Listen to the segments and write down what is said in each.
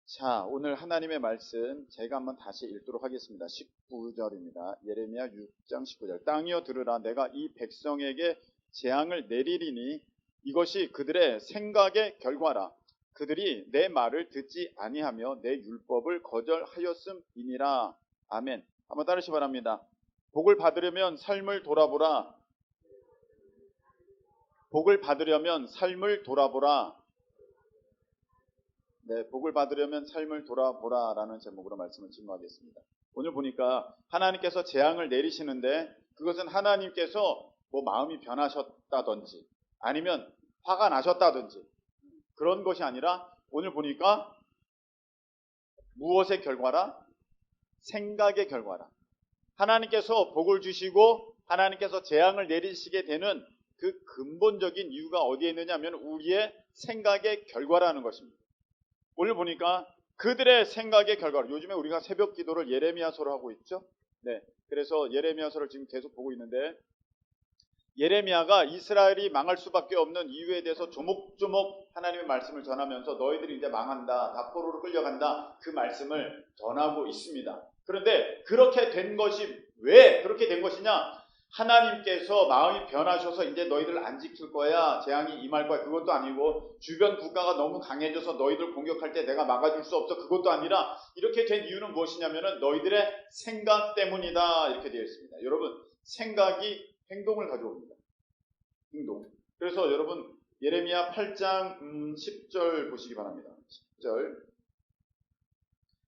자, 오늘 하나님의 말씀 제가 한번 다시 읽도록 하겠습니다. 19절입니다. 예레미야 6장 19절. 땅이여 들으라, 내가 이 백성에게 재앙을 내리리니 이것이 그들의 생각의 결과라. 그들이 내 말을 듣지 아니하며 내 율법을 거절하였음이니라. 아멘. 한번 따르시 바랍니다. 복을 받으려면 삶을 돌아보라. 복을 받으려면 삶을 돌아보라. 네, 복을 받으려면 삶을 돌아보라 라는 제목으로 말씀을 진행하겠습니다. 오늘 보니까 하나님께서 재앙을 내리시는데 그것은 하나님께서 뭐 마음이 변하셨다든지 아니면 화가 나셨다든지 그런 것이 아니라 오늘 보니까 무엇의 결과라? 생각의 결과라. 하나님께서 복을 주시고 하나님께서 재앙을 내리시게 되는 그 근본적인 이유가 어디에 있느냐 하면 우리의 생각의 결과라는 것입니다. 오늘 보니까 그들의 생각의 결과로, 요즘에 우리가 새벽 기도를 예레미야서로 하고 있죠. 네, 그래서 예레미야서를 지금 계속 보고 있는데 예레미야가 이스라엘이 망할 수밖에 없는 이유에 대해서 조목조목 하나님의 말씀을 전하면서 너희들이 이제 망한다, 다포로로 끌려간다, 그 말씀을 전하고 있습니다. 그런데 그렇게 된 것이 왜 그렇게 된 것이냐? 하나님께서 마음이 변하셔서 이제 너희들 안 지킬 거야, 재앙이 임할 거야, 그것도 아니고 주변 국가가 너무 강해져서 너희들 공격할 때 내가 막아줄 수 없어, 그것도 아니라 이렇게 된 이유는 무엇이냐면은 너희들의 생각 때문이다, 이렇게 되어 있습니다. 여러분, 생각이 행동을 가져옵니다. 행동. 그래서 여러분 예레미야 8장 10절 보시기 바랍니다. 10절.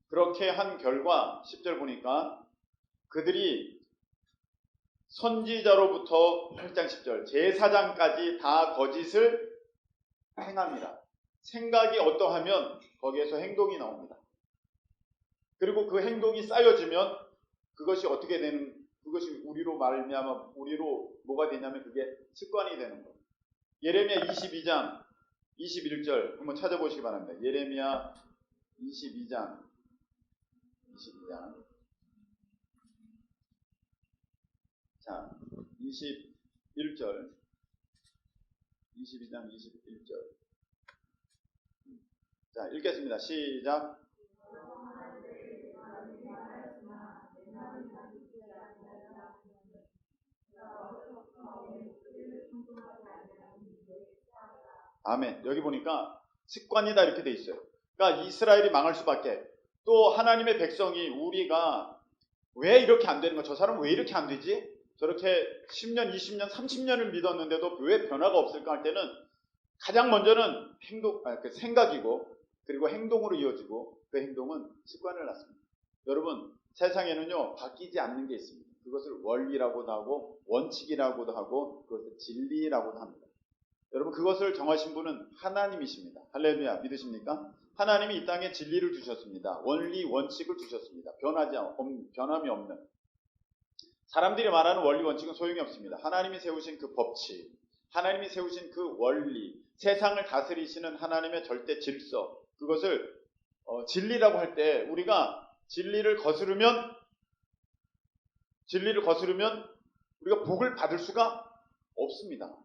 그렇게 한 결과 10절 보니까 그들이 선지자로부터 8장 10절 제사장까지 다 거짓을 행합니다. 생각이 어떠하면 거기에서 행동이 나옵니다. 그리고 그 행동이 쌓여지면 그것이 어떻게 되는, 그것이 우리로 말미암아 우리로 뭐가 되냐면 그게 습관이 되는 거예요. 예레미야 22장 21절 한번 찾아보시기 바랍니다. 예레미야 22장 자, 21절 22장 21절 자, 읽겠습니다. 시작. 아멘. 여기 보니까 습관이다 이렇게 돼 있어요. 그러니까 이스라엘이 망할 수밖에, 또 하나님의 백성이 우리가 왜 이렇게 안 되는 거야? 저 사람은 왜 이렇게 안 되지? 저렇게 10년, 20년, 30년을 믿었는데도 왜 변화가 없을까 할 때는 가장 먼저는 그 생각이고 그리고 행동으로 이어지고 그 행동은 습관을 낳습니다. 여러분, 세상에는요 바뀌지 않는 게 있습니다. 그것을 원리라고도 하고 원칙이라고도 하고 그것을 진리라고도 합니다. 여러분, 그것을 정하신 분은 하나님이십니다. 할렐루야, 믿으십니까? 하나님이 이 땅에 진리를 주셨습니다. 원리, 원칙을 주셨습니다. 변함이 없는. 사람들이 말하는 원리, 원칙은 소용이 없습니다. 하나님이 세우신 그 법칙, 하나님이 세우신 그 원리, 세상을 다스리시는 하나님의 절대 질서, 그것을 진리라고 할 때 우리가 진리를 거스르면 우리가 복을 받을 수가 없습니다.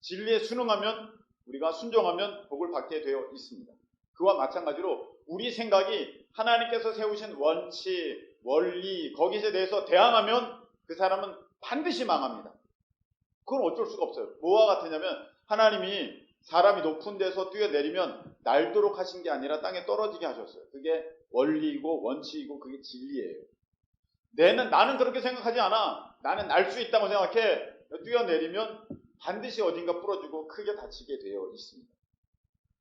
진리에 순응하면, 우리가 순종하면 복을 받게 되어 있습니다. 그와 마찬가지로 우리 생각이 하나님께서 세우신 원칙, 원리, 거기에 대해서 대항하면 그 사람은 반드시 망합니다. 그건 어쩔 수가 없어요. 뭐와 같으냐면 하나님이 사람이 높은 데서 뛰어내리면 날도록 하신 게 아니라 땅에 떨어지게 하셨어요. 그게 원리이고 원칙이고 그게 진리예요. 나는 그렇게 생각하지 않아. 나는 날 수 있다고 생각해. 뛰어내리면 반드시 어딘가 부러지고 크게 다치게 되어 있습니다.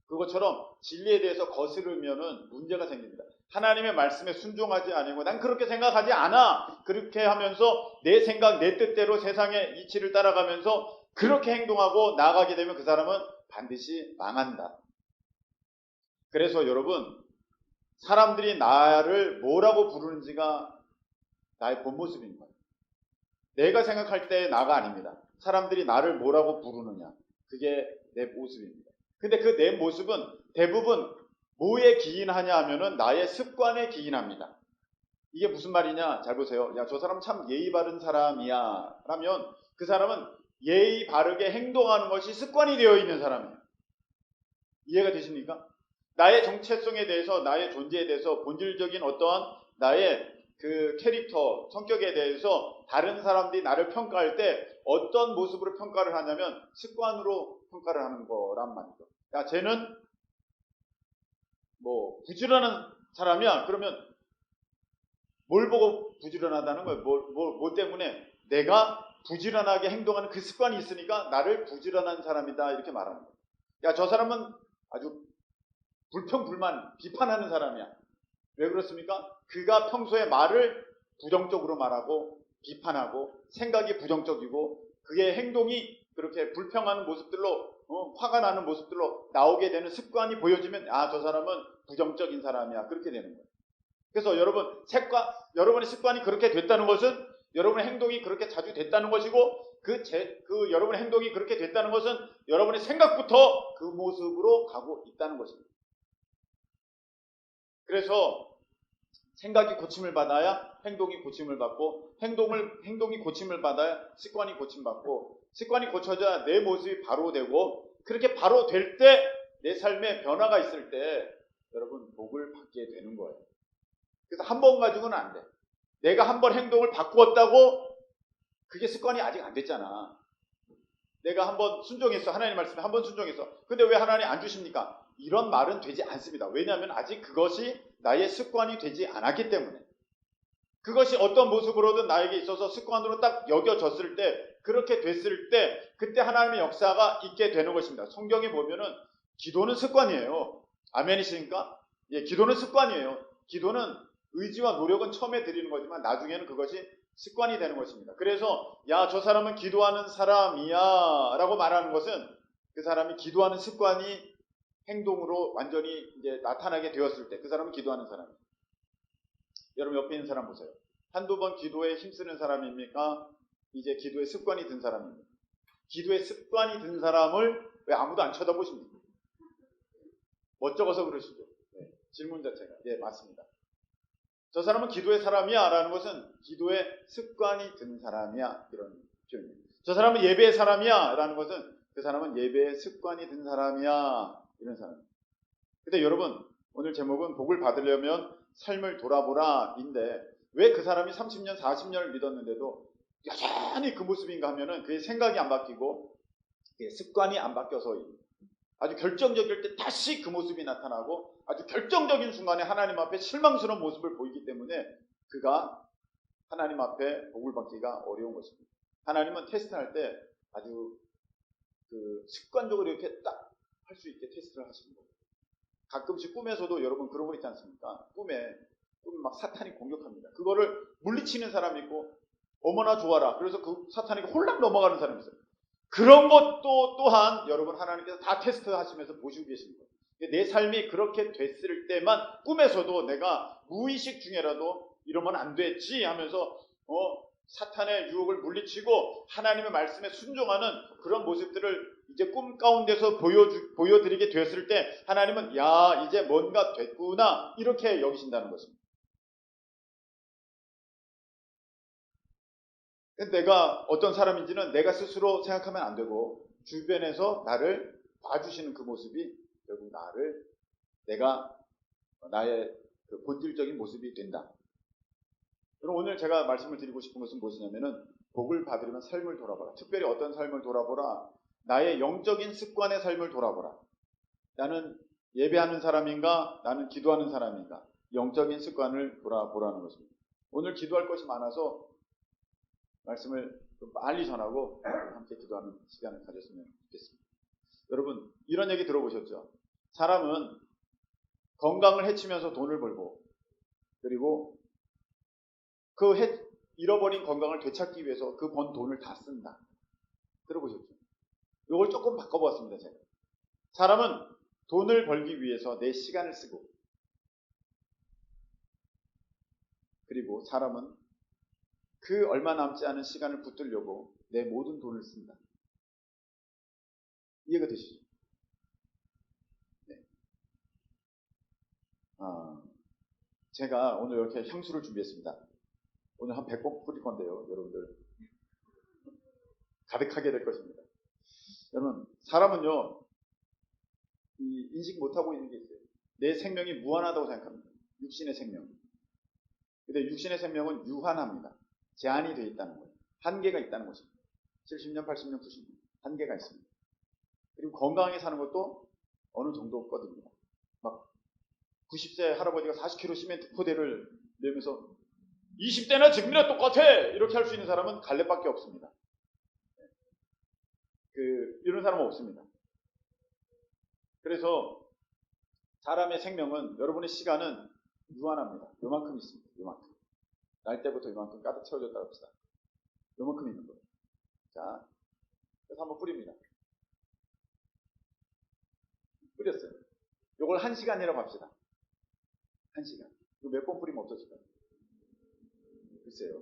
그것처럼 진리에 대해서 거스르면은 문제가 생깁니다. 하나님의 말씀에 순종하지 아니고 난 그렇게 생각하지 않아. 그렇게 하면서 내 생각, 내 뜻대로 세상의 이치를 따라가면서 그렇게 행동하고 나아가게 되면 그 사람은 반드시 망한다. 그래서 여러분, 사람들이 나를 뭐라고 부르는지가 나의 본 모습인 거예요. 내가 생각할 때의 나가 아닙니다. 사람들이 나를 뭐라고 부르느냐, 그게 내 모습입니다. 근데 그 내 모습은 대부분 뭐에 기인하냐 하면은 나의 습관에 기인합니다. 이게 무슨 말이냐? 잘 보세요. 야, 저 사람 참 예의 바른 사람이야 라면 그 사람은 예의 바르게 행동하는 것이 습관이 되어 있는 사람이에요. 이해가 되십니까? 나의 정체성에 대해서, 나의 존재에 대해서, 본질적인 어떠한 나의 그 캐릭터, 성격에 대해서 다른 사람들이 나를 평가할 때 어떤 모습으로 평가를 하냐면 습관으로 평가를 하는 거란 말이죠. 야, 쟤는 뭐 부지런한 사람이야. 그러면 뭘 보고 부지런하다는 거예요? 뭐 때문에? 내가 부지런하게 행동하는 그 습관이 있으니까 나를 부지런한 사람이다 이렇게 말하는 거예요. 야, 저 사람은 아주 불평불만 비판하는 사람이야. 왜 그렇습니까? 그가 평소에 말을 부정적으로 말하고 비판하고 생각이 부정적이고 그의 행동이 그렇게 불평하는 모습들로 화가 나는 모습들로 나오게 되는 습관이 보여지면 아, 저 사람은 부정적인 사람이야. 그렇게 되는 거예요. 그래서 여러분의 습관이 그렇게 됐다는 것은 여러분의 행동이 그렇게 자주 됐다는 것이고 여러분의 행동이 그렇게 됐다는 것은 여러분의 생각부터 그 모습으로 가고 있다는 것입니다. 그래서 생각이 고침을 받아야 행동이 고침을 받고 행동이 고침을 받아야 습관이 고침받고 습관이 고쳐져야 내 모습이 바로 되고 그렇게 바로 될 때 내 삶에 변화가 있을 때 여러분 복을 받게 되는 거예요. 그래서 한 번 가지고는 안 돼. 내가 한 번 행동을 바꾸었다고 그게 습관이 아직 안 됐잖아. 내가 한 번 순종했어. 하나님 말씀에 한 번 순종했어. 근데 왜 하나님 안 주십니까? 이런 말은 되지 않습니다. 왜냐하면 아직 그것이 나의 습관이 되지 않았기 때문에. 그것이 어떤 모습으로든 나에게 있어서 습관으로 딱 여겨졌을 때, 그렇게 됐을 때 그때 하나님의 역사가 있게 되는 것입니다. 성경에 보면은 기도는 습관이에요. 아멘이십니까? 예, 기도는 습관이에요. 기도는 의지와 노력은 처음에 드리는 거지만 나중에는 그것이 습관이 되는 것입니다. 그래서 야, 저 사람은 기도하는 사람이야 라고 말하는 것은 그 사람이 기도하는 습관이 행동으로 완전히 이제 나타나게 되었을 때 그 사람은 기도하는 사람이에요. 여러분 옆에 있는 사람 보세요. 한두 번 기도에 힘쓰는 사람입니까? 이제 기도의 습관이 든 사람입니다. 기도의 습관이 든 사람을 왜 아무도 안 쳐다보십니까? 멋쩍어서 그러시죠. 네, 질문 자체가. 네, 맞습니다. 저 사람은 기도의 사람이야 라는 것은 기도의 습관이 든 사람이야 이런 표현입니다. 저 사람은 예배의 사람이야 라는 것은 그 사람은 예배의 습관이 든 사람이야 이런 사람입니다. 근데 여러분 오늘 제목은 복을 받으려면 삶을 돌아보라 인데 왜 그 사람이 30년 40년을 믿었는데도 여전히 그 모습인가 하면은 그의 생각이 안 바뀌고 그의 습관이 안 바뀌어서입니다. 아주 결정적일 때 다시 그 모습이 나타나고 아주 결정적인 순간에 하나님 앞에 실망스러운 모습을 보이기 때문에 그가 하나님 앞에 복을 받기가 어려운 것입니다. 하나님은 테스트할 때 아주 그 습관적으로 이렇게 딱 할 수 있게 테스트를 하시는 거예요. 가끔씩 꿈에서도 여러분 그런 거 있지 않습니까? 꿈에 막 사탄이 공격합니다. 그거를 물리치는 사람이 있고 어머나 좋아라. 그래서 그 사탄이 홀랑 넘어가는 사람이 있어요. 그런 것도 또한 여러분 하나님께서 다 테스트하시면서 보시고 계십니다. 내 삶이 그렇게 됐을 때만 꿈에서도 내가 무의식 중에라도 이러면 안 됐지 하면서 사탄의 유혹을 물리치고 하나님의 말씀에 순종하는 그런 모습들을 이제 꿈 가운데서 보여드리게 되었을 때 하나님은 야 이제 뭔가 됐구나 이렇게 여기신다는 것입니다. 내가 어떤 사람인지는 내가 스스로 생각하면 안 되고 주변에서 나를 봐주시는 그 모습이 결국 나의 그 본질적인 모습이 된다. 그럼 오늘 제가 말씀을 드리고 싶은 것은 무엇이냐면은 복을 받으려면 삶을 돌아보라. 특별히 어떤 삶을 돌아보라? 나의 영적인 습관의 삶을 돌아보라. 나는 예배하는 사람인가? 나는 기도하는 사람인가? 영적인 습관을 돌아보라는 것입니다. 오늘 기도할 것이 많아서 말씀을 좀 빨리 전하고 함께 기도하는 시간을 가졌으면 좋겠습니다. 여러분 이런 얘기 들어보셨죠? 사람은 건강을 해치면서 돈을 벌고 그리고 그 잃어버린 건강을 되찾기 위해서 그 번 돈을 다 쓴다. 들어보셨죠? 이걸 조금 바꿔보았습니다. 제가. 사람은 돈을 벌기 위해서 내 시간을 쓰고 그리고 사람은 그 얼마 남지 않은 시간을 붙들려고 내 모든 돈을 쓴다. 이해가 되시죠? 네. 제가 오늘 이렇게 향수를 준비했습니다. 오늘 한 100번 뿌릴 건데요. 여러분들 가득하게 될 것입니다. 여러분 사람은요 인식 못하고 있는 게 있어요. 내 생명이 무한하다고 생각합니다. 육신의 생명. 근데 육신의 생명은 유한합니다. 제한이 되어 있다는 거예요. 한계가 있다는 것입니다. 70년, 80년, 90년. 한계가 있습니다. 그리고 건강하게 사는 것도 어느 정도 거듭니다. 막 90세 할아버지가 40kg 시멘트 포대를 내면서 20대나 지금이나 똑같아! 이렇게 할 수 있는 사람은 갈렙밖에 없습니다. 이런 사람은 없습니다. 그래서 사람의 생명은, 여러분의 시간은 유한합니다. 요만큼 있습니다. 요만큼. 날 때부터 요만큼 가득 채워졌다고 합시다. 요만큼 있는 거예요. 자, 그래서 한번 뿌립니다. 뿌렸어요. 요걸 1시간이라고 합시다. 1시간. 이거 몇 번 뿌리면 어떠실까요? 글쎄요.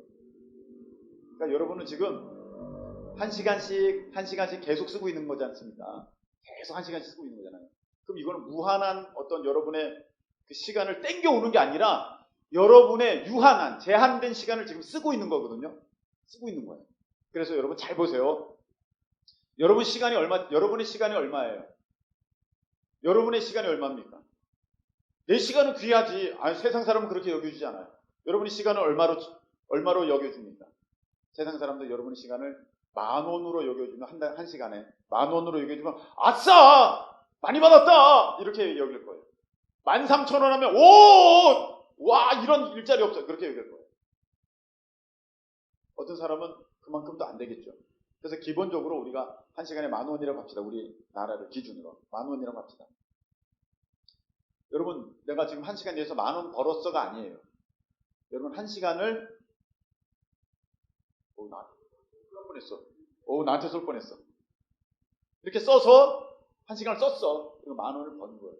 그러니까 여러분은 지금 1시간씩 계속 쓰고 있는 거지 않습니까? 계속 1시간씩 쓰고 있는 거잖아요. 그럼 이거는 무한한 어떤 여러분의 그 시간을 땡겨오는 게 아니라 여러분의 유한한, 제한된 시간을 지금 쓰고 있는 거거든요. 쓰고 있는 거예요. 그래서 여러분 잘 보세요. 여러분의 시간이 얼마예요? 여러분의 시간이 얼마입니까? 내 시간은 귀하지. 아니, 세상 사람은 그렇게 여겨주지 않아요. 여러분의 시간을 얼마로 여겨줍니까? 세상 사람들 여러분의 시간을 10,000원으로 여겨주면, 한 시간에 10,000원으로 여겨주면, 아싸! 많이 받았다! 이렇게 여길 거예요. 13,000원 하면, 오! 와! 이런 일자리 없어요. 그렇게 여길 거예요. 어떤 사람은 그만큼도 안 되겠죠. 그래서 기본적으로 우리가 한 시간에 10,000원이라고 합시다. 우리 나라를 기준으로. 10,000원이라고 합시다. 여러분, 내가 지금 1시간 내에서 10,000원 벌었어가 아니에요. 여러분, 1시간을, 나한테 쏠 뻔했어. 이렇게 써서 1시간을 썼어. 그리고 10,000원을 버는 거예요.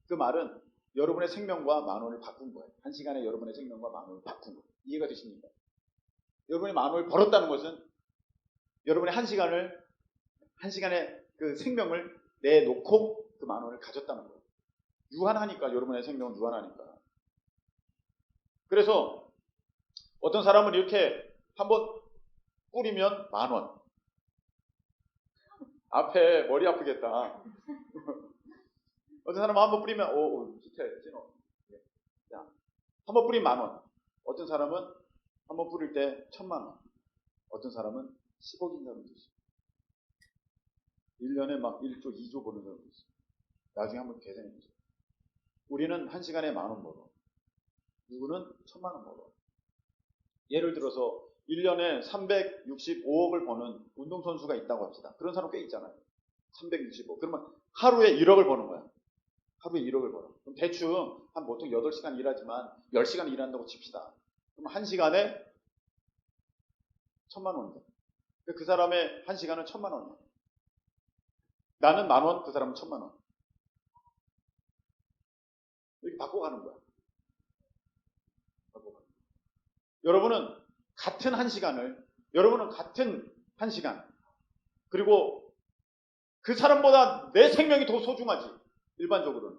그 말은 여러분의 생명과 10,000원을 바꾼 거예요. 1시간에 여러분의 생명과 10,000원을 바꾼 거예요. 이해가 되십니까? 여러분이 10,000원을 벌었다는 것은 여러분의 1시간의 그 생명을 내놓고 그 10,000원을 가졌다는 거예요. 유한하니까, 여러분의 생명은 유한하니까. 그래서 어떤 사람은 이렇게 한번 뿌리면 10,000원. 앞에 머리 아프겠다. 어떤 사람은 한번 뿌리면, 찐어. 자, 한번 뿌리면 10,000원. 어떤 사람은 한번 뿌릴 때 1,000,000원. 어떤 사람은 10억인 사람도 있어요. 1년에 막 1조, 2조 버는 사람도 있어요. 나중에 한번 계산해 보세요. 우리는 1시간에 10,000원 벌어. 누구는 1,000,000원 벌어. 예를 들어서 1년에 365억을 버는 운동선수가 있다고 합시다. 그런 사람 꽤 있잖아요. 365. 그러면 하루에 1억을 버는 거야. 하루에 1억을 벌어. 그럼 대충 한 보통 8시간 일하지만 10시간 일한다고 칩시다. 그럼 1시간에 1,000,000원이다. 그 사람의 1시간은 1,000,000원이야. 나는 10,000원, 그 사람은 1,000,000원. 이렇게 바꿔가는 거야. 바꿔가는 거야. 여러분은 같은 1시간, 그리고 그 사람보다 내 생명이 더 소중하지, 일반적으로는.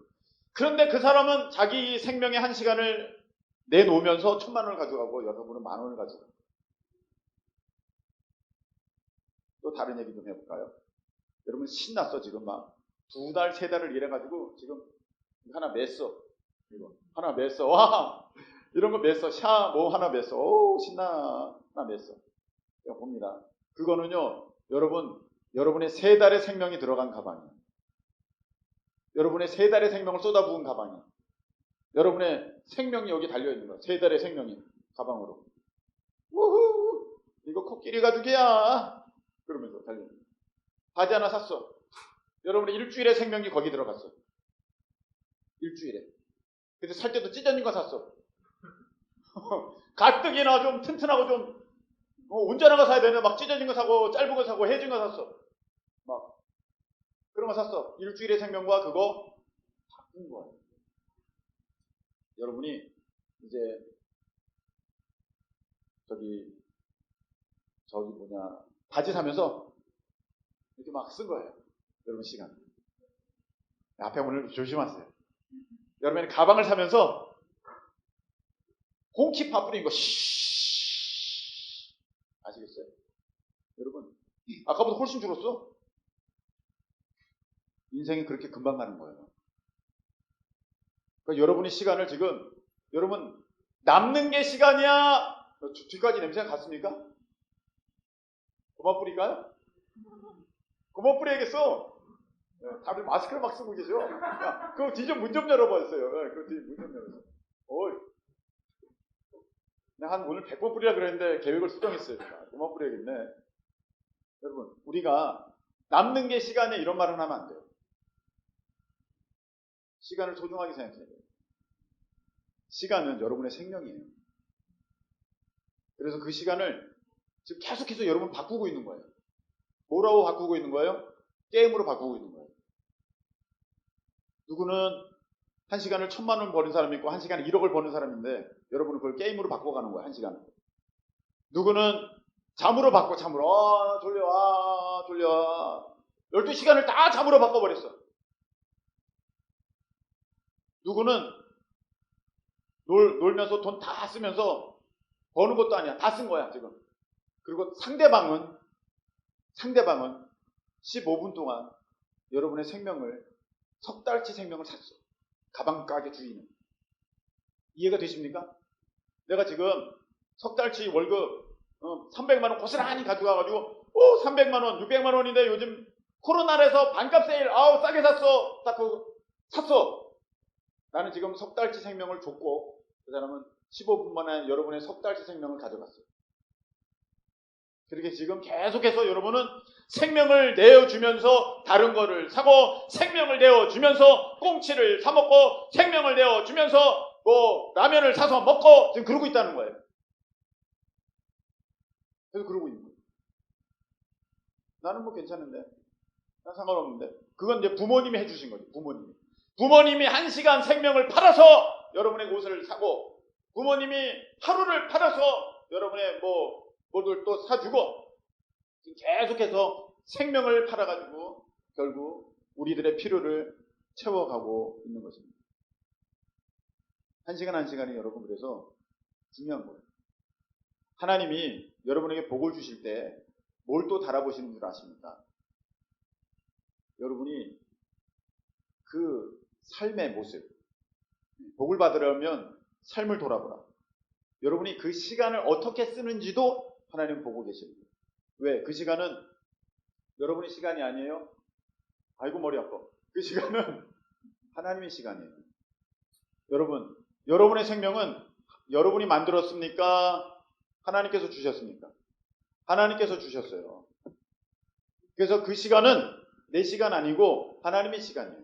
그런데 그 사람은 자기 생명의 1시간을 내놓으면서 1,000,000원을 가져가고 여러분은 10,000원을 가져가고. 또 다른 얘기 좀 해볼까요? 여러분 신났어. 지금 막 2달, 3달을 일해가지고 지금 하나 맸어. 이거 하나 맸어. 와! 이런 거 맸어. 하나 맸어. 오, 신나. 하나 맸어. 이거 봅니다. 그거는요, 여러분의 3달의 생명이 들어간 가방이에요. 여러분의 3달의 생명을 쏟아부은 가방이에요. 여러분의 생명이 여기 달려있는 거예요. 3달의 생명이 가방으로. 우후! 이거 코끼리 가죽이야! 그러면서 달려있는 거예요. 바지 하나 샀어. 여러분의 일주일의 생명이 거기 들어갔어. 일주일에. 근데 살 때도 찢어진 거 샀어. 가뜩이나 좀 튼튼하고 좀 온전한 거 사야 되는데 막 찢어진 거 사고 짧은 거 사고 해진 거 샀어. 막 그런 거 샀어. 일주일의 생명과 그거 바꾼 거예요. 여러분이 이제 바지 사면서 이렇게 막 쓴 거예요. 여러분 시간. 앞에 오늘 조심하세요. 여러분이 가방을 사면서 홍키파 뿌린 거 아시겠어요? 여러분 아까보다 훨씬 줄었어. 인생이 그렇게 금방 가는 거예요. 그러니까 여러분의 시간을 지금 여러분 남는 게 시간이야. 뒤까지 냄새가 갔습니까? 그만 뿌릴까요? 그만 뿌려야겠어. 네, 다들 마스크를 막 쓰고 계셔. 야, 그 뒤 좀 문 좀 열어봤어요. 네, 그 뒤 문 좀 열어서. 어이. 내가 한 오늘 100번 뿌리라 그랬는데 계획을 수정했어요. 그만 뿌려야겠네. 여러분, 우리가 남는 게 시간이야 이런 말은 하면 안 돼요. 시간을 소중하게 생각해야 돼요. 시간은 여러분의 생명이에요. 그래서 그 시간을 지금 계속해서 여러분 바꾸고 있는 거예요. 뭐라고 바꾸고 있는 거예요? 게임으로 바꾸고 있는 거예요. 누구는 1시간을 1000만 원 버는 사람이 있고 1시간에 1억을 버는 사람인데 여러분은 그걸 게임으로 바꿔가는 거예요. 1시간을. 누구는 잠으로 바꿔. 잠으로. 졸려. 12시간을 다 잠으로 바꿔버렸어. 누구는 놀면서 돈 다 쓰면서 버는 것도 아니야. 다 쓴 거야 지금. 그리고 상대방은 15분 동안 여러분의 생명을 석 달치 생명을 샀어. 가방 가게 주인은. 이해가 되십니까? 내가 지금 석 달치 월급 300만 원 고스란히 가져가가지고 300만 원, 600만 원인데 요즘 코로나라서 반값 세일 싸게 샀어. 딱 샀어. 나는 지금 석 달치 생명을 줬고 그 사람은 15분 만에 여러분의 석 달치 생명을 가져갔어요. 그렇게 지금 계속해서 여러분은 생명을 내어주면서 다른 거를 사고 생명을 내어주면서 꽁치를 사 먹고 생명을 내어주면서 라면을 사서 먹고 지금 그러고 있다는 거예요. 그래서 그러고 있는 거예요. 나는 뭐 괜찮은데 난 상관없는데 그건 이제 부모님이 해주신 거죠. 부모님이 1시간 생명을 팔아서 여러분의 옷을 사고 부모님이 하루를 팔아서 여러분의 뭐를 또 사주고 지금 계속해서 생명을 팔아가지고 결국 우리들의 필요를 채워가고 있는 것입니다. 1시간이 여러분 그래서 중요한 거예요. 하나님이 여러분에게 복을 주실 때 뭘 또 달아보시는 줄 아십니까? 여러분이 그 삶의 모습, 복을 받으려면 삶을 돌아보라. 여러분이 그 시간을 어떻게 쓰는지도 하나님 보고 계십니다. 왜? 그 시간은 여러분의 시간이 아니에요. 아이고 머리 아파. 그 시간은 하나님의 시간이에요. 여러분, 여러분의 생명은 여러분이 만들었습니까? 하나님께서 주셨습니까? 하나님께서 주셨어요. 그래서 그 시간은 내 시간 아니고 하나님의 시간이에요.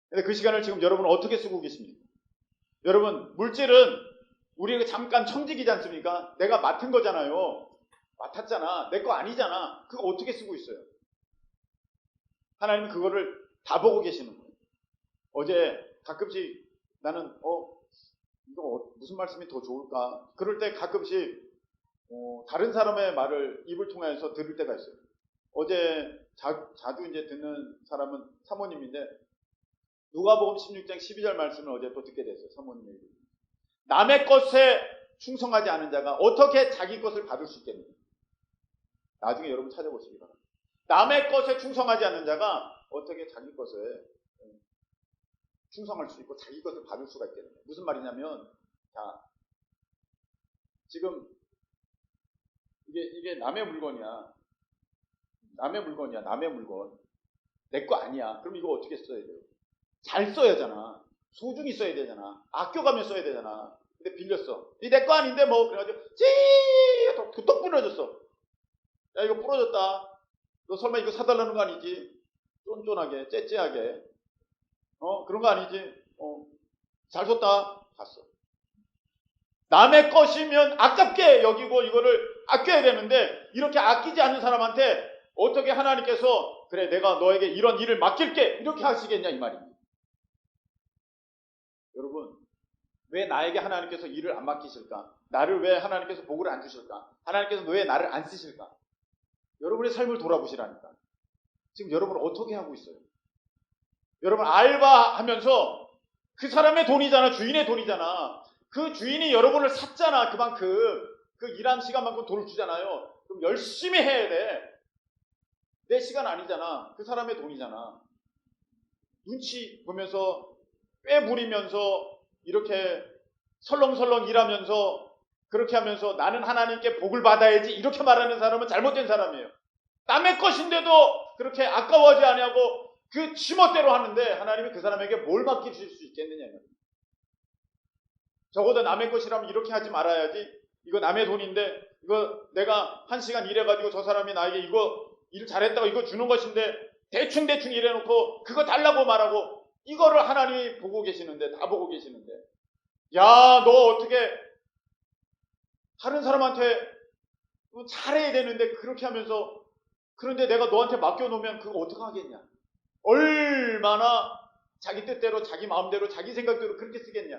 근데 그 시간을 지금 여러분은 어떻게 쓰고 계십니까? 여러분, 물질은 우리가 잠깐 청직이지 않습니까? 내가 맡은 거잖아요. 맡았잖아. 내 거 아니잖아. 그거 어떻게 쓰고 있어요? 하나님은 그거를 다 보고 계시는 거예요. 어제 가끔씩 나는 이거 무슨 말씀이 더 좋을까? 그럴 때 가끔씩 다른 사람의 말을 입을 통해서 들을 때가 있어요. 어제 자주 이제 듣는 사람은 사모님인데 누가복음 16장 12절 말씀을 어제 또 듣게 됐어요. 사모님 얘기. 남의 것에 충성하지 않은 자가 어떻게 자기 것을 받을 수 있겠느냐. 나중에 여러분 찾아보시기 바랍니다. 남의 것에 충성하지 않는 자가 어떻게 자기 것에 충성할 수 있고 자기 것을 받을 수가 있겠느냐. 무슨 말이냐면 지금 이게 남의 물건이야. 남의 물건. 내 거 아니야. 그럼 이거 어떻게 써야 돼요? 잘 써야 되잖아. 소중히 써야 되잖아. 아껴가며 써야 되잖아. 근데 빌렸어. 이 내 거 아닌데 그래가지고 또 부러졌어. 야 이거 부러졌다. 너 설마 이거 사달라는 거 아니지? 쫀쫀하게 째째하게 그런 거 아니지? 잘 썼다. 갔어. 남의 것이면 아깝게 여기고 이거를 아껴야 되는데 이렇게 아끼지 않는 사람한테 어떻게 하나님께서 그래 내가 너에게 이런 일을 맡길게 이렇게 하시겠냐 이 말입니다. 여러분 왜 나에게 하나님께서 일을 안 맡기실까? 나를 왜 하나님께서 복을 안 주실까? 하나님께서 왜 나를 안 쓰실까? 여러분의 삶을 돌아보시라니까. 지금 여러분 어떻게 하고 있어요? 여러분 알바하면서 그 사람의 돈이잖아. 주인의 돈이잖아. 그 주인이 여러분을 샀잖아. 그만큼 그 일한 시간만큼 돈을 주잖아요. 그럼 열심히 해야 돼. 내 시간 아니잖아. 그 사람의 돈이잖아. 눈치 보면서 꽤 부리면서 이렇게 설렁설렁 일하면서 그렇게 하면서 나는 하나님께 복을 받아야지 이렇게 말하는 사람은 잘못된 사람이에요. 남의 것인데도 그렇게 아까워하지 아니하고 그 지멋대로 하는데 하나님이 그 사람에게 뭘 맡기실 수 있겠느냐. 적어도 남의 것이라면 이렇게 하지 말아야지. 이거 남의 돈인데 이거 내가 1시간 일해가지고 저 사람이 나에게 이거 일 잘했다고 이거 주는 것인데 대충 일해놓고 그거 달라고 말하고 이거를 하나님이 보고 계시는데 다 보고 계시는데 야 너 어떻게 다른 사람한테 잘해야 되는데 그렇게 하면서 그런데 내가 너한테 맡겨놓으면 그거 어떻게 하겠냐. 얼마나 자기 뜻대로 자기 마음대로 자기 생각대로 그렇게 쓰겠냐.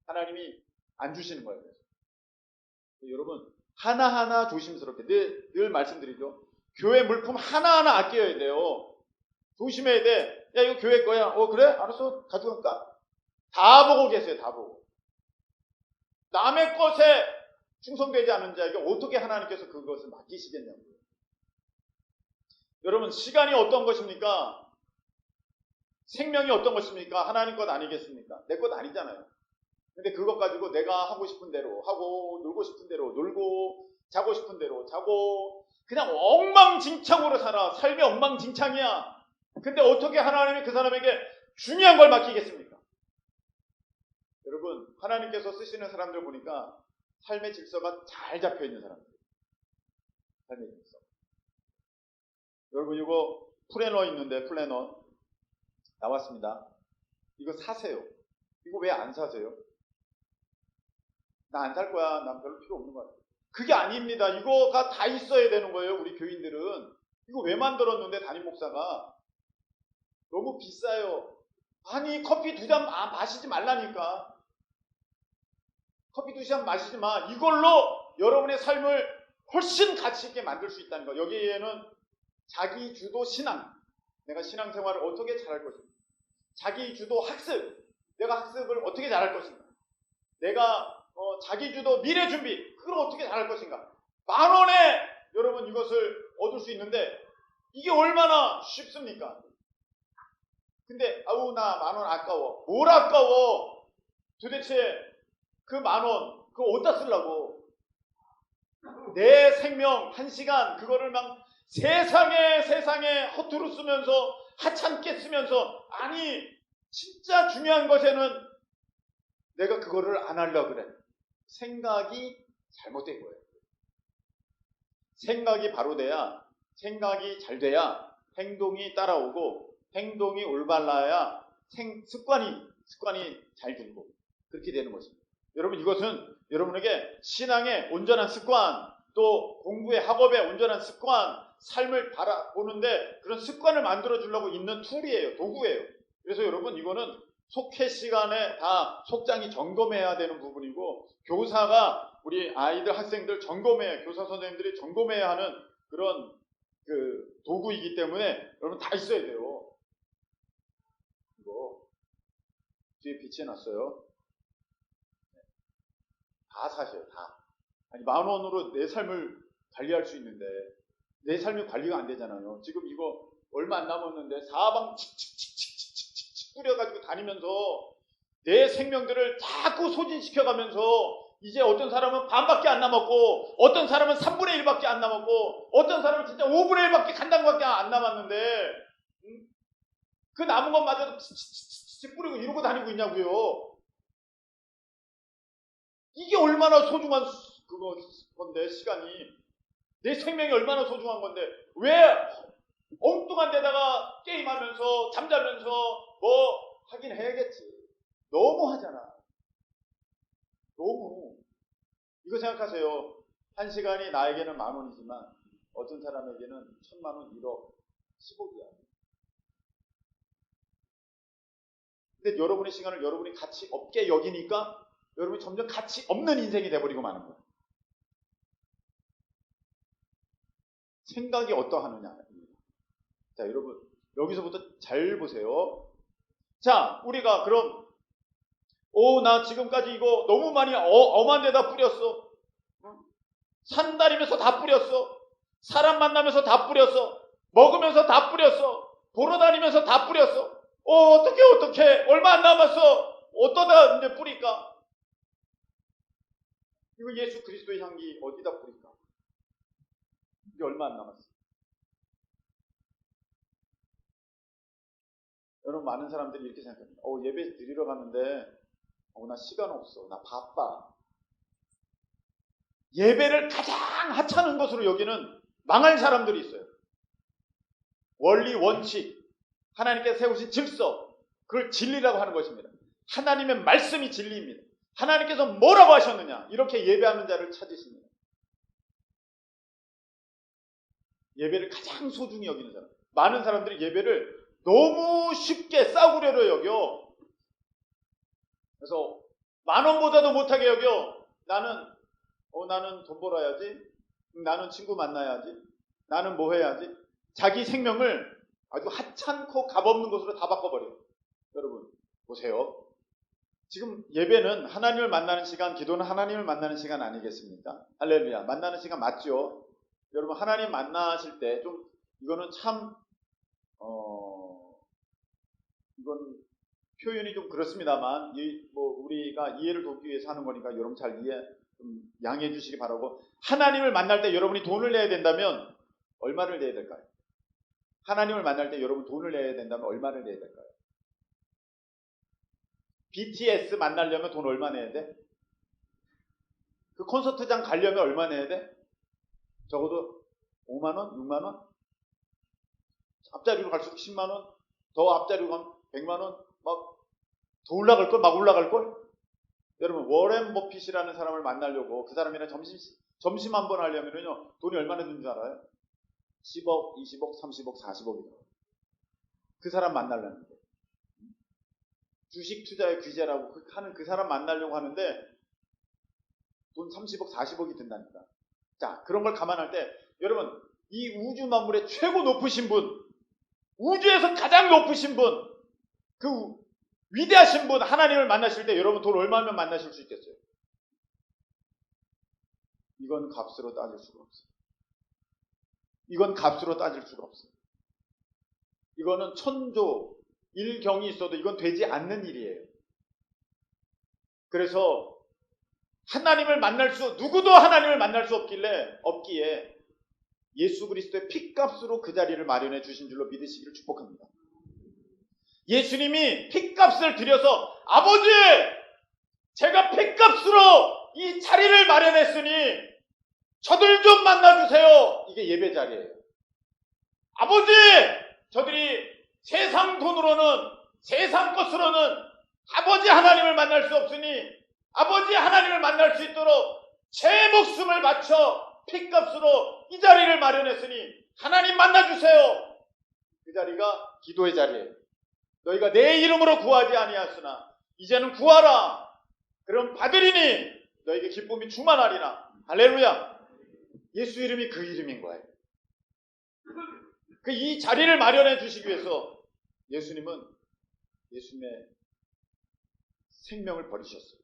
하나님이 안 주시는 거예요. 여러분 하나하나 조심스럽게 늘 말씀드리죠. 교회 물품 하나하나 아껴야 돼요. 조심해야 돼. 야 이거 교회 거야. 그래? 알았어. 가져갈까? 다 보고 계세요. 다 보고. 남의 것에 충성되지 않은 자에게 어떻게 하나님께서 그것을 맡기시겠냐고요. 여러분 시간이 어떤 것입니까? 생명이 어떤 것입니까? 하나님 것 아니겠습니까? 내 것 아니잖아요. 근데 그것 가지고 내가 하고 싶은 대로 하고 놀고 싶은 대로 놀고 자고 싶은 대로 자고 그냥 엉망진창으로 살아. 삶이 엉망진창이야. 근데 어떻게 하나님이 그 사람에게 중요한 걸 맡기겠습니까? 여러분 하나님께서 쓰시는 사람들 보니까 삶의 질서가 잘 잡혀있는 사람들. 삶의 질서. 여러분 이거 플래너 있는데 플래너 나왔습니다. 이거 사세요. 이거 왜 안 사세요? 나 안 살 거야. 난 별로 필요 없는 거야. 그게 아닙니다. 이거가 다 있어야 되는 거예요. 우리 교인들은. 이거 왜 만들었는데 담임 목사가 너무 비싸요. 아니 커피 2잔 마시지 말라니까. 커피 2잔 마시지 마. 이걸로 여러분의 삶을 훨씬 가치 있게 만들 수 있다는 거. 여기에는 자기 주도 신앙. 내가 신앙생활을 어떻게 잘할 것인가. 자기 주도 학습. 내가 학습을 어떻게 잘할 것인가. 내가 자기 주도 미래 준비. 그걸 어떻게 잘할 것인가. 10,000원에 여러분 이것을 얻을 수 있는데 이게 얼마나 쉽습니까? 근데 아우 나 10,000원 아까워. 뭘 아까워? 도대체 그 10,000원 그거 어디다 쓰려고? 내 생명 1시간 그거를 막 세상에 허투루 쓰면서 하찮게 쓰면서 아니 진짜 중요한 것에는 내가 그거를 안 하려고 그래. 생각이 잘못된 거예요. 생각이 바로 돼야 생각이 잘 돼야 행동이 따라오고 행동이 올바라야 습관이 잘 들고 그렇게 되는 것입니다. 여러분 이것은 여러분에게 신앙의 온전한 습관 또 공부의 학업의 온전한 습관 삶을 바라보는데 그런 습관을 만들어 주려고 있는 툴이에요. 도구예요. 그래서 여러분 이거는 속회 시간에 다 속장이 점검해야 되는 부분이고 교사가 우리 아이들 학생들 점검해야 교사 선생님들이 점검해야 하는 그런 그 도구이기 때문에 여러분 다 있어야 돼요. 이거 뒤에 비치해놨어요. 다 사셔요. 다. 아니 10,000원으로 내 삶을 관리할 수 있는데 내 삶이 관리가 안 되잖아요. 지금 이거 얼마 안 남았는데 사방 칙칙칙칙칙칙 뿌려가지고 다니면서 내 생명들을 자꾸 소진시켜가면서 이제 어떤 사람은 반밖에 안 남았고 어떤 사람은 3분의 1밖에 안 남았고 어떤 사람은 진짜 5분의 1밖에 간당밖에 안 남았는데 그 남은 것마저도 칙칙칙칙 뿌리고 이러고 다니고 있냐고요. 이게 얼마나 소중한 건데 시간이 내 생명이 얼마나 소중한 건데 왜 엉뚱한 데다가 게임하면서 잠자면서 뭐 하긴 해야겠지. 너무 하잖아. 너무. 이거 생각하세요. 1시간이 나에게는 10,000원이지만 어떤 사람에게는 1,000,000원, 1억, 10억이야. 근데 여러분의 시간을 여러분이 가치 없게 여기니까 여러분이 점점 가치 없는 인생이 돼버리고 마는 거예요. 생각이 어떠하느냐. 자, 여러분 여기서부터 잘 보세요. 자, 우리가 그럼 나 지금까지 이거 너무 많이 엄한 데다 뿌렸어. 산다리면서 다 뿌렸어. 사람 만나면서 다 뿌렸어. 먹으면서 다 뿌렸어. 보러 다니면서 다 뿌렸어. 어떻게 얼마 안 남았어. 어디다 이제 뿌릴까? 이거 예수 그리스도의 향기 어디다 뿌릴까? 이제 얼마 안 남았어요. 여러분, 많은 사람들이 이렇게 생각합니다. 예배 드리러 가는데 나 시간 없어. 나 바빠. 예배를 가장 하찮은 것으로 여기는 망할 사람들이 있어요. 원리, 원칙, 하나님께서 세우신 질서, 그걸 진리라고 하는 것입니다. 하나님의 말씀이 진리입니다. 하나님께서 뭐라고 하셨느냐, 이렇게 예배하는 자를 찾으십니다. 예배를 가장 소중히 여기는 사람. 많은 사람들이 예배를 너무 쉽게 싸구려로 여겨. 그래서 10,000원보다도 못하게 여겨. 나는 돈 벌어야지. 나는 친구 만나야지. 나는 뭐 해야지. 자기 생명을 아주 하찮고 값없는 것으로 다 바꿔버려요. 여러분 보세요. 지금 예배는 하나님을 만나는 시간, 기도는 하나님을 만나는 시간 아니겠습니까? 할렐루야. 만나는 시간 맞죠? 여러분, 하나님 만나실 때 좀 이거는 참 이건 표현이 좀 그렇습니다만 우리가 이해를 돕기 위해서 하는 거니까 여러분 잘 좀 양해해 주시기 바라고, 하나님을 만날 때 여러분이 돈을 내야 된다면 얼마를 내야 될까요? 하나님을 만날 때 여러분 돈을 내야 된다면 얼마를 내야 될까요? BTS 만나려면 돈 얼마 내야 돼? 그 콘서트장 가려면 얼마 내야 돼? 적어도 5만원? 6만원? 앞자리로 갈수록 10만원? 더 앞자리로 가면 100만원? 막 더 올라갈걸? 막 올라갈걸? 여러분, 워렌 버핏이라는 사람을 만나려고 그 사람이랑 점심 한 번 하려면요, 돈이 얼마나 드는 줄 알아요? 10억, 20억, 30억, 40억이더라고요. 그 사람 만나려는데. 주식 투자의 귀재라고 하는 그 사람 만나려고 하는데 돈 30억, 40억이 든다니까. 자, 그런 걸 감안할 때 여러분, 이 우주 만물의 최고 높으신 분, 우주에서 가장 높으신 분, 그 위대하신 분 하나님을 만나실 때 여러분 돈 얼마면 만나실 수 있겠어요? 이건 값으로 따질 수가 없어요. 이건 값으로 따질 수가 없어요. 이거는 천조, 일경이 있어도 이건 되지 않는 일이에요. 그래서 누구도 하나님을 만날 수 없기에 예수 그리스도의 핏값으로 그 자리를 마련해 주신 줄로 믿으시기를 축복합니다. 예수님이 핏값을 들여서, 아버지! 제가 핏값으로 이 자리를 마련했으니 저들 좀 만나주세요. 이게 예배 자리예요. 아버지! 저들이 세상 돈으로는, 세상 것으로는 아버지 하나님을 만날 수 없으니 아버지 하나님을 만날 수 있도록 제 목숨을 바쳐 핏값으로 이 자리를 마련했으니 하나님 만나주세요. 그 자리가 기도의 자리예요. 너희가 내 이름으로 구하지 아니하였으나 이제는 구하라. 그럼 받으리니 너희에게 기쁨이 충만하리라. 할렐루야. 예수 이름이 그 이름인 거예요. 이 자리를 마련해 주시기 위해서 예수님의 생명을 버리셨어요.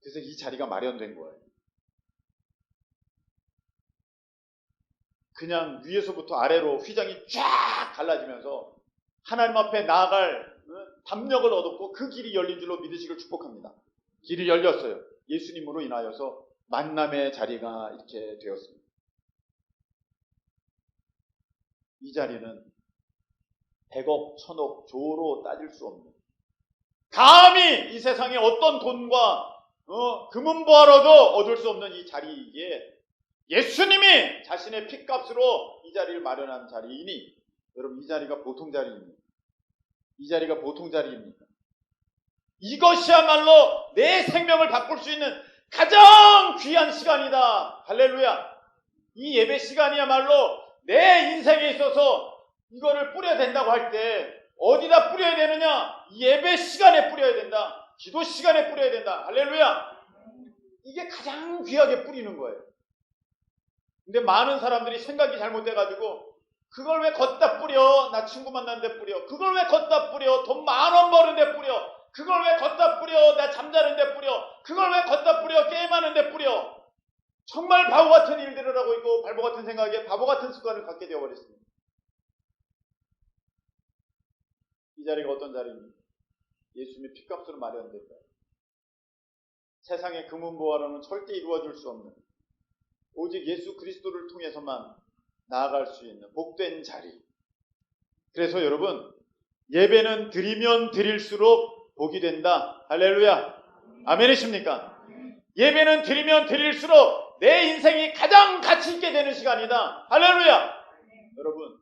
그래서 이 자리가 마련된 거예요. 그냥 위에서부터 아래로 휘장이 쫙 갈라지면서 하나님 앞에 나아갈 담력을 얻었고 그 길이 열린 줄로 믿으시길 축복합니다. 길이 열렸어요. 예수님으로 인하여서 만남의 자리가 이렇게 되었습니다. 이 자리는 100억, 1000억, 조로 따질 수 없는, 감히 이 세상에 어떤 돈과 금은보화로도 얻을 수 없는 이 자리이기에 예수님이 자신의 핏값으로 이 자리를 마련한 자리이니, 여러분, 이 자리가 보통 자리입니다. 이 자리가 보통 자리입니까? 이것이야말로 내 생명을 바꿀 수 있는 가장 귀한 시간이다. 할렐루야. 이 예배 시간이야말로 내 인생에 있어서 이거를 뿌려야 된다고 할 때 어디다 뿌려야 되느냐? 예배 시간에 뿌려야 된다. 기도 시간에 뿌려야 된다. 할렐루야. 이게 가장 귀하게 뿌리는 거예요. 근데 많은 사람들이 생각이 잘못돼가지고 그걸 왜 걷다 뿌려? 나 친구 만나는데 뿌려. 그걸 왜 걷다 뿌려? 돈 10,000원 버는데 뿌려. 그걸 왜 걷다 뿌려? 나 잠자는데 뿌려. 그걸 왜 걷다 뿌려? 게임하는데 뿌려. 정말 바보 같은 일들을 하고 있고 바보 같은 생각에 바보 같은 습관을 갖게 되어버렸습니다. 이 자리가 어떤 자리입니까? 예수님의 핏값으로 마련된 자리. 세상의 금은보화로는 절대 이루어질 수 없는, 오직 예수 그리스도를 통해서만 나아갈 수 있는 복된 자리. 그래서 여러분, 예배는 드리면 드릴수록 복이 된다. 할렐루야. 아멘이십니까? 예배는 드리면 드릴수록 내 인생이 가장 가치 있게 되는 시간이다. 할렐루야. 여러분,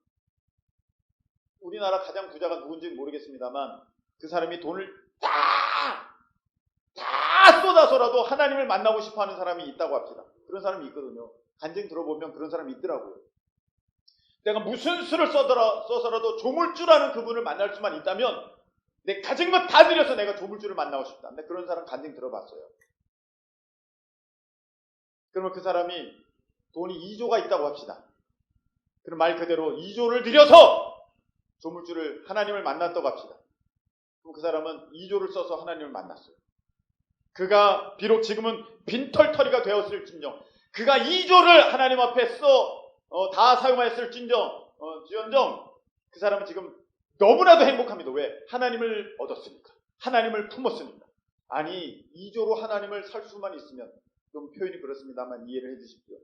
우리나라 가장 부자가 누군지 모르겠습니다만 그 사람이 돈을 다 쏟아서라도 하나님을 만나고 싶어하는 사람이 있다고 합시다. 그런 사람이 있거든요. 간증 들어보면 그런 사람이 있더라고요. 내가 무슨 수를 써서라도 조물주라는 그분을 만날 수만 있다면 내 가진 것 다 들여서 내가 조물주를 만나고 싶다. 근데 그런 사람 간증 들어봤어요. 그러면 그 사람이 돈이 2조가 있다고 합시다. 그럼 말 그대로 2조를 들여서 조물주를 하나님을 만났다고 합시다. 그럼 그 사람은 2조를 써서 하나님을 만났어요. 그가 비록 지금은 빈털터리가 되었을진정, 그가 2조를 하나님 앞에 다 사용하였을진정, 그 사람은 지금 너무나도 행복합니다. 왜? 하나님을 얻었으니까. 하나님을 품었으니까. 아니, 2조로 하나님을 살 수만 있으면, 좀 표현이 그렇습니다만 이해를 해주십시오.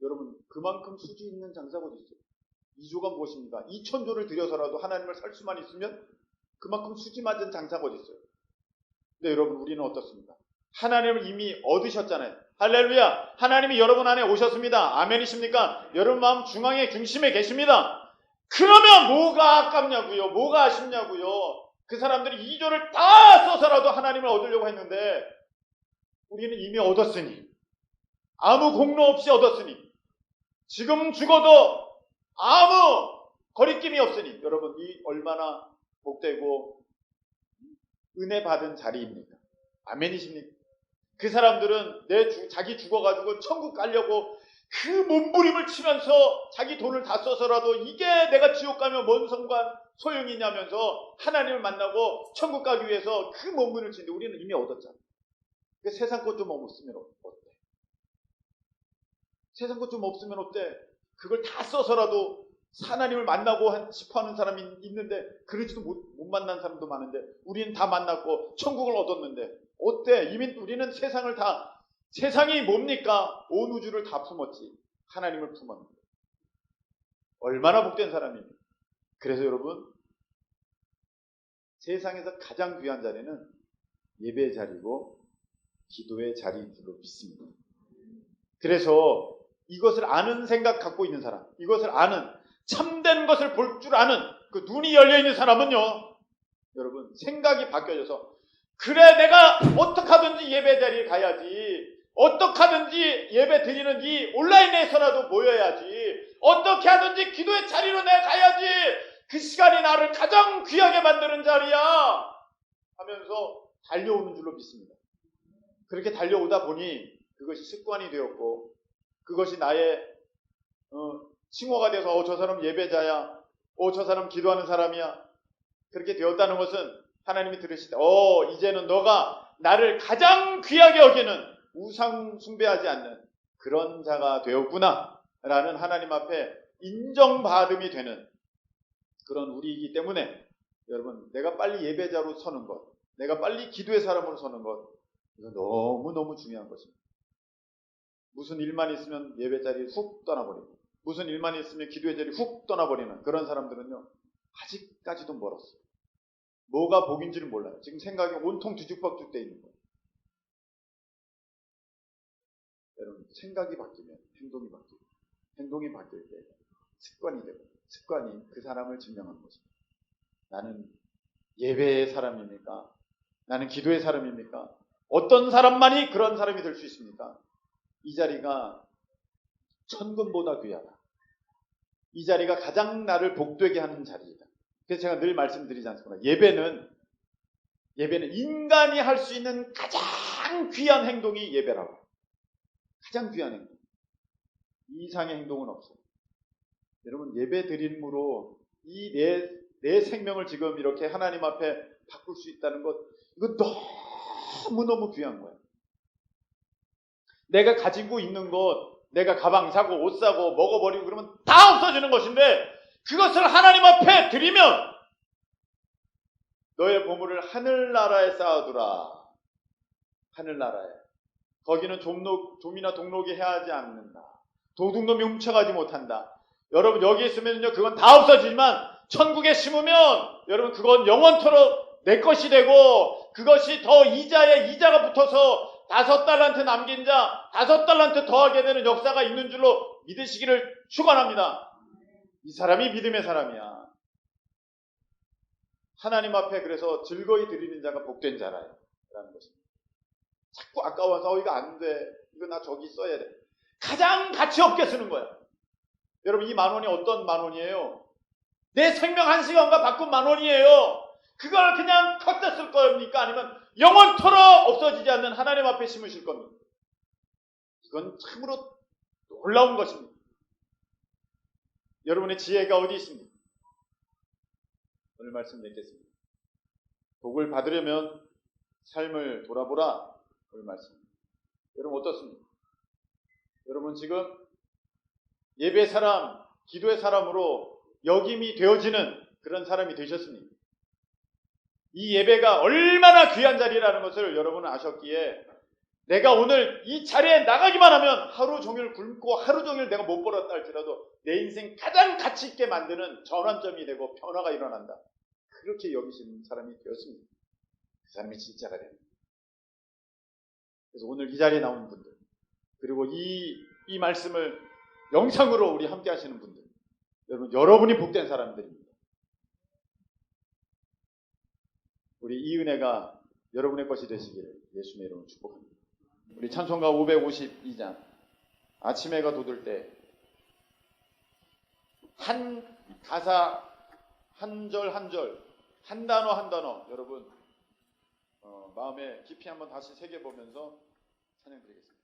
여러분, 그만큼 수지 있는 장사가 어디 있어요? 2조가 무엇입니까? 2,000조를 들여서라도 하나님을 살 수만 있으면 그만큼 수지 맞은 장사가 어디 있어요? 근데 여러분, 우리는 어떻습니까? 하나님을 이미 얻으셨잖아요. 할렐루야. 하나님이 여러분 안에 오셨습니다. 아멘이십니까? 여러분 마음 중심에 계십니다. 그러면 뭐가 아깝냐고요? 뭐가 아쉽냐고요? 그 사람들이 2조를 다 써서라도 하나님을 얻으려고 했는데 우리는 이미 얻었으니, 아무 공로 없이 얻었으니, 지금 죽어도 아무 거리낌이 없으니, 여러분 이 얼마나 복되고 은혜 받은 자리입니까? 아멘이십니까? 그 사람들은 자기 죽어가지고 천국 가려고 그 몸부림을 치면서 자기 돈을 다 써서라도 이게 내가 지옥 가면 뭔 상관 소용이냐면서 하나님을 만나고 천국 가기 위해서 그 몸부림을 치는데 우리는 이미 얻었잖아. 세상 것 좀 없으면 어때? 세상 것 좀 없으면 어때? 그걸 다 써서라도 하나님을 만나고 싶어하는 사람이 있는데 그러지도 못 만난 사람도 많은데 우리는 다 만났고 천국을 얻었는데 어때? 이미 우리는 세상이 뭡니까? 온 우주를 다 품었지. 하나님을 품었는데 얼마나 복된 사람입니까? 그래서 여러분, 세상에서 가장 귀한 자리는 예배의 자리고 기도의 자리인 줄로 믿습니다. 그래서 이것을 아는 생각 갖고 있는 사람, 이것을 아는, 참된 것을 볼 줄 아는 그 눈이 열려있는 사람은요, 여러분 생각이 바뀌어져서 그래, 내가 어떻게 하든지 예배 자리에 가야지, 어떻게 하든지 예배 드리는 이 온라인에서라도 모여야지, 어떻게 하든지 기도의 자리로 내가 가야지, 그 시간이 나를 가장 귀하게 만드는 자리야 하면서 달려오는 줄로 믿습니다. 그렇게 달려오다 보니 그것이 습관이 되었고 그것이 나의 칭호가 돼서 저 사람 예배자야, 저 사람 기도하는 사람이야, 그렇게 되었다는 것은 하나님이 들으시되 이제는 너가 나를 가장 귀하게 여기는 우상 숭배하지 않는 그런 자가 되었구나 라는 하나님 앞에 인정받음이 되는 그런 우리이기 때문에 여러분, 내가 빨리 예배자로 서는 것, 내가 빨리 기도의 사람으로 서는 것, 이거 너무너무 중요한 것입니다. 무슨 일만 있으면 예배 자리 훅 떠나버리고 무슨 일만 있으면 기도의 자리 훅 떠나버리는 그런 사람들은요, 아직까지도 멀었어요. 뭐가 복인지를 몰라요. 지금 생각이 온통 뒤죽박죽 돼 있는 거예요. 여러분, 생각이 바뀌면 행동이 바뀌고 행동이 바뀔 때 습관이 되고 습관이 그 사람을 증명하는 것입니다. 나는 예배의 사람입니까? 나는 기도의 사람입니까? 어떤 사람만이 그런 사람이 될 수 있습니까? 이 자리가 천금보다 귀하다. 이 자리가 가장 나를 복되게 하는 자리이다. 그래서 제가 늘 말씀드리지 않습니까? 예배는 인간이 할 수 있는 가장 귀한 행동이 예배라고. 가장 귀한 행동. 이 이상의 행동은 없어요. 여러분, 예배 드림으로 이 내 생명을 지금 이렇게 하나님 앞에 바꿀 수 있다는 것, 이거 너무너무 귀한 거예요. 내가 가지고 있는 것, 내가 가방 사고 옷 사고 먹어버리고 그러면 다 없어지는 것인데 그것을 하나님 앞에 드리면 너의 보물을 하늘나라에 쌓아두라. 하늘나라에. 거기는 좀이나 동록이 해하지 않는다. 도둑놈이 훔쳐가지 못한다. 여러분 여기 있으면요 그건 다 없어지지만 천국에 심으면 여러분 그건 영원토록 내 것이 되고 그것이 더 이자에 이자가 붙어서 5달란트 남긴 자 5달란트 더하게 되는 역사가 있는 줄로 믿으시기를 축원합니다. 이 사람이 믿음의 사람이야. 하나님 앞에 그래서 즐거이 드리는 자가 복된 자라요. 라는 것입니다. 자꾸 아까워서 이거 안 돼. 이거 나 저기 써야 돼. 가장 가치 없게 쓰는 거야. 여러분 이 10,000원이 어떤 10,000원이에요? 내 생명 1시간과 바꾼 10,000원이에요. 그걸 그냥 컷다 쓸 겁니까? 아니면 영원토록 없어지지 않는 하나님 앞에 심으실 겁니까? 이건 참으로 놀라운 것입니다. 여러분의 지혜가 어디 있습니까? 오늘 말씀 맺겠습니다. 복을 받으려면 삶을 돌아보라. 오늘 말씀입니다. 여러분 어떻습니까? 여러분 지금 예배 사람, 기도의 사람으로 역임이 되어지는 그런 사람이 되셨습니까? 이 예배가 얼마나 귀한 자리라는 것을 여러분은 아셨기에 내가 오늘 이 자리에 나가기만 하면 하루 종일 굶고 하루 종일 내가 못 벌었다 할지라도 내 인생 가장 가치 있게 만드는 전환점이 되고 변화가 일어난다. 그렇게 여기시는 사람이 되었습니다. 그 사람이 진짜가 됩니다. 그래서 오늘 이 자리에 나온 분들 그리고 이 말씀을 영상으로 우리 함께 하시는 분들 여러분이 복된 사람들입니다. 우리 이 은혜가 여러분의 것이 되시기를 예수님의 이름으로 축복합니다. 우리 찬송가 552장 아침 해가 돋을 때 한 가사 한 절 한 절 한 단어 한 단어 여러분 마음에 깊이 한번 다시 새겨보면서 찬양 드리겠습니다.